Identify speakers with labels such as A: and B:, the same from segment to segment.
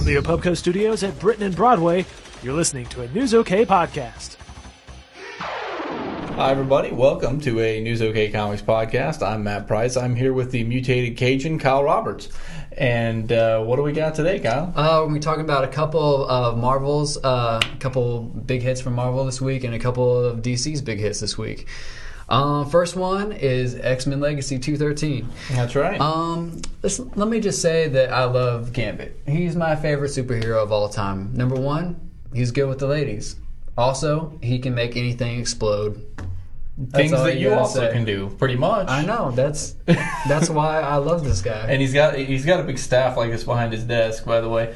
A: From the Apubco Studios at Britain and Broadway, you're listening to a News OK podcast.
B: Hi, everybody. Welcome to a News OK Comics podcast. I'm Matt Price. I'm here with the mutated Cajun, Kyle Roberts. And what do we got today, Kyle?
C: We're going to be talking about a couple of Marvel's, a couple big hits from Marvel this week, and a couple of DC's big hits this week. First one is X-Men Legacy 213.
B: That's right.
C: Let me just say that I love Gambit. He's my favorite superhero of all time. Number one, he's good with the ladies. Also, he can make anything explode.
B: Things that you also can do, pretty much.
C: I know. That's why I love this guy.
B: And he's got a big staff like this behind his desk, by the way.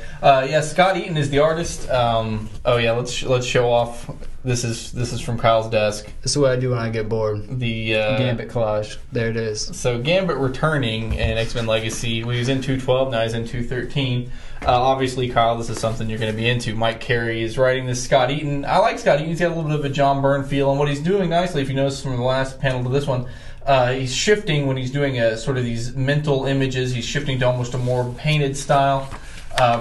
B: Scott Eaton is the artist. Let's show off. This is from Kyle's desk.
C: This is what I do when I get bored.
B: The
C: Gambit collage. There it is.
B: So Gambit returning in X-Men Legacy. He was in 212, now he's in 213. Obviously, Kyle, this is something you're going to be into. Mike Carey is writing this. Scott Eaton. I like Scott Eaton. He's got a little bit of a John Byrne feel, and what he's doing nicely, if you notice from the last panel to this one, he's shifting when he's doing sort of these mental images. He's shifting to almost a more painted style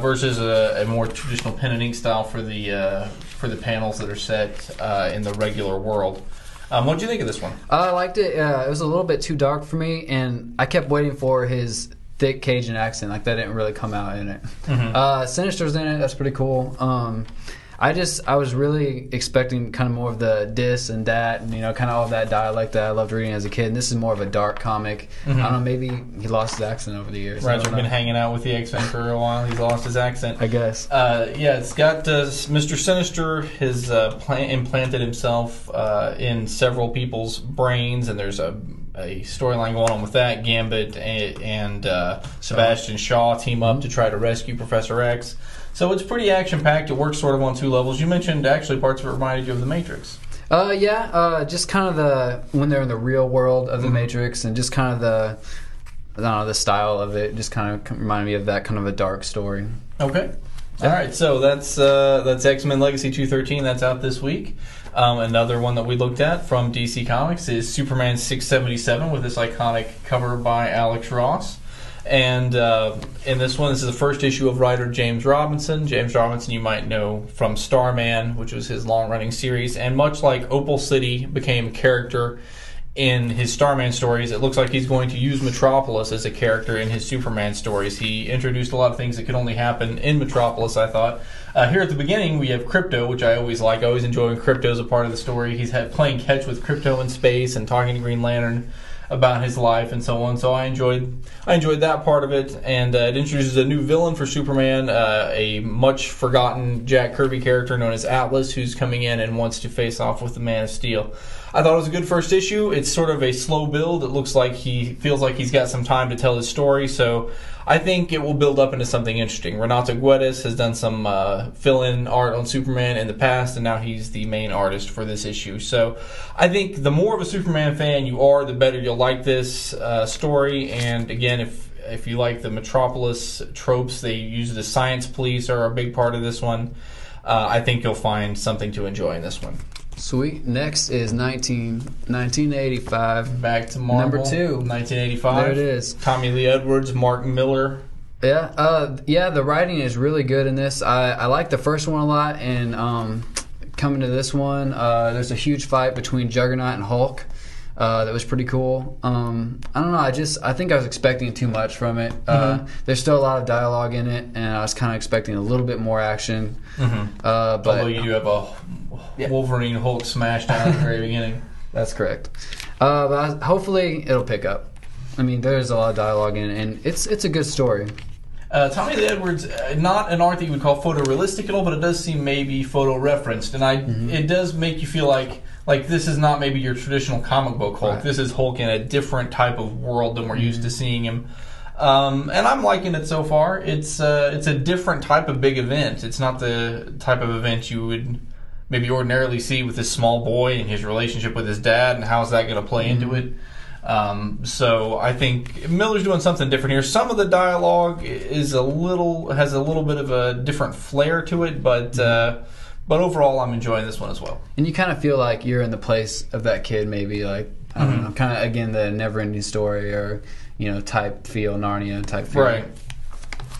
B: versus a more traditional pen and ink style for the panels that are set in the regular world. What did you think of this one?
C: I liked it. It was a little bit too dark for me, and I kept waiting for his thick Cajun accent. Like, that didn't really come out in it. Mm-hmm. Sinister's in it. That's pretty cool. I was really expecting kind of more of the dis and dat, and kind of all of that dialect that I loved reading as a kid. And this is more of a dark comic. Mm-hmm. I don't know, maybe he lost his accent over the years.
B: Roger's been hanging out with the X-Men for a while. He's lost his accent,
C: I guess.
B: It's got Mr. Sinister has implanted himself in several people's brains, and there's a storyline going on with that. Gambit and Sebastian Shaw team up to try to rescue Professor X. So it's pretty action-packed. It works sort of on two levels. You mentioned actually parts of it reminded you of The Matrix.
C: Just kind of when they're in the real world of The Matrix, and just kind of the style of it just kind of reminded me of that kind of a dark story.
B: Okay. All right, so that's X-Men Legacy 213. That's out this week. Another one that we looked at from DC Comics is Superman 677 with this iconic cover by Alex Ross. And in this one, this is the first issue of writer James Robinson. James Robinson you might know from Starman, which was his long-running series. And much like Opal City became a character in his Starman stories, it looks like he's going to use Metropolis as a character in his Superman stories. He introduced a lot of things that could only happen in Metropolis, I thought. Here at the beginning, we have Crypto, which I always like. I always enjoy when Crypto is a part of the story. He's playing catch with Crypto in space and talking to Green Lantern about his life and so on. So I enjoyed that part of it. And it introduces a new villain for Superman, a much forgotten Jack Kirby character known as Atlas, who's coming in and wants to face off with the Man of Steel. I thought it was a good first issue. It's sort of a slow build. It looks like he feels like he's got some time to tell his story, so I think it will build up into something interesting. Renato Guedes has done some fill-in art on Superman in the past, and now he's the main artist for this issue. So I think the more of a Superman fan you are, the better you'll like this story. And again, if you like the Metropolis tropes, they use the science police are a big part of this one. I think you'll find something to enjoy in this one.
C: Sweet. Next is 1985.
B: Back to Marvel.
C: Number 2.
B: 1985.
C: There it is.
B: Tommy Lee Edwards, Mark Miller.
C: Yeah, the writing is really good in this. I like the first one a lot, and coming to this one, there's a huge fight between Juggernaut and Hulk. That was pretty cool. I don't know. I think I was expecting too much from it. There's still a lot of dialogue in it, and I was kind of expecting a little bit more action. But
B: although you do have a Wolverine Hulk smash down at the very beginning.
C: That's correct. But hopefully it'll pick up. I mean, there's a lot of dialogue in it, and it's a good story.
B: Tommy Lee Edwards, not an art that you would call photorealistic at all, but it does seem maybe photo-referenced, and it does make you feel like this is not maybe your traditional comic book Hulk. Right. This is Hulk in a different type of world than we're used to seeing him. And I'm liking it so far. It's a different type of big event. It's not the type of event you would maybe ordinarily see with this small boy and his relationship with his dad, and how's that going to play into it. So I think Miller's doing something different here. Some of the dialogue has a little bit of a different flair to it, but overall I'm enjoying this one as well.
C: And you kind of feel like you're in the place of that kid, maybe, like, I don't know, kind of again the never-ending story, or type feel, Narnia type feel.
B: Right.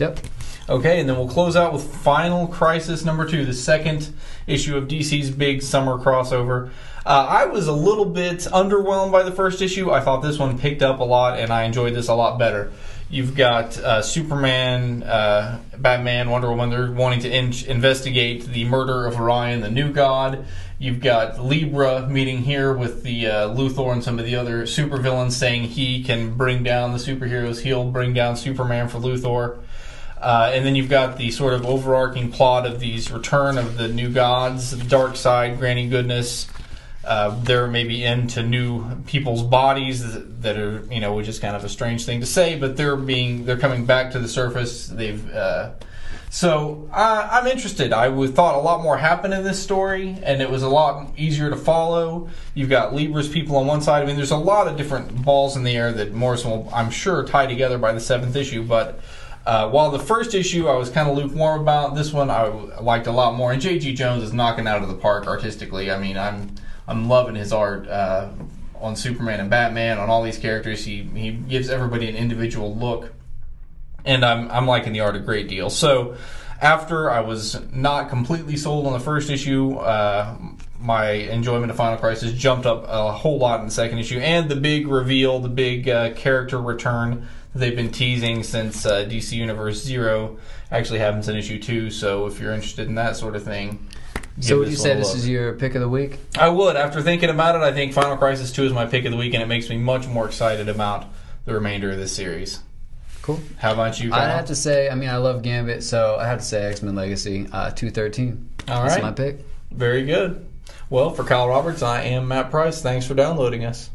C: Yep.
B: Okay, and then we'll close out with Final Crisis number 2, the second issue of DC's big summer crossover. I was a little bit underwhelmed by the first issue. I thought this one picked up a lot, and I enjoyed this a lot better. You've got Superman, Batman, Wonder Woman. They're wanting to investigate the murder of Orion, the new god. You've got Libra meeting here with the Luthor and some of the other supervillains, saying he can bring down the superheroes. He'll bring down Superman for Luthor. And then you've got the sort of overarching plot of these return of the new gods, the dark side, granting goodness. They're maybe into new people's bodies that are, which is kind of a strange thing to say, but they're coming back to the surface. So I'm interested. I thought a lot more happened in this story, and it was a lot easier to follow. You've got Libra's people on one side. I mean, there's a lot of different balls in the air that Morrison will, I'm sure, tie together by the 7th issue, but while the first issue I was kind of lukewarm about, this one I liked a lot more. And J.G. Jones is knocking out of the park artistically. I mean, I'm loving his art on Superman and Batman, on all these characters. He gives everybody an individual look, and I'm liking the art a great deal. So after I was not completely sold on the first issue, my enjoyment of Final Crisis jumped up a whole lot in the second issue, and the big reveal, the big character return that they've been teasing since DC Universe 0 actually happens in issue 2. So if you're interested in that sort of thing.
C: So would you say this is your pick of the week?
B: I would. After thinking about it, I think Final Crisis 2 is my pick of the week, and it makes me much more excited about the remainder of this series.
C: Cool.
B: How about you, Kyle?
C: I'd have to say, I love Gambit, so I have to say X-Men Legacy 213.
B: All right.
C: That's my pick.
B: Very good. Well, for Kyle Roberts, I am Matt Price. Thanks for downloading us.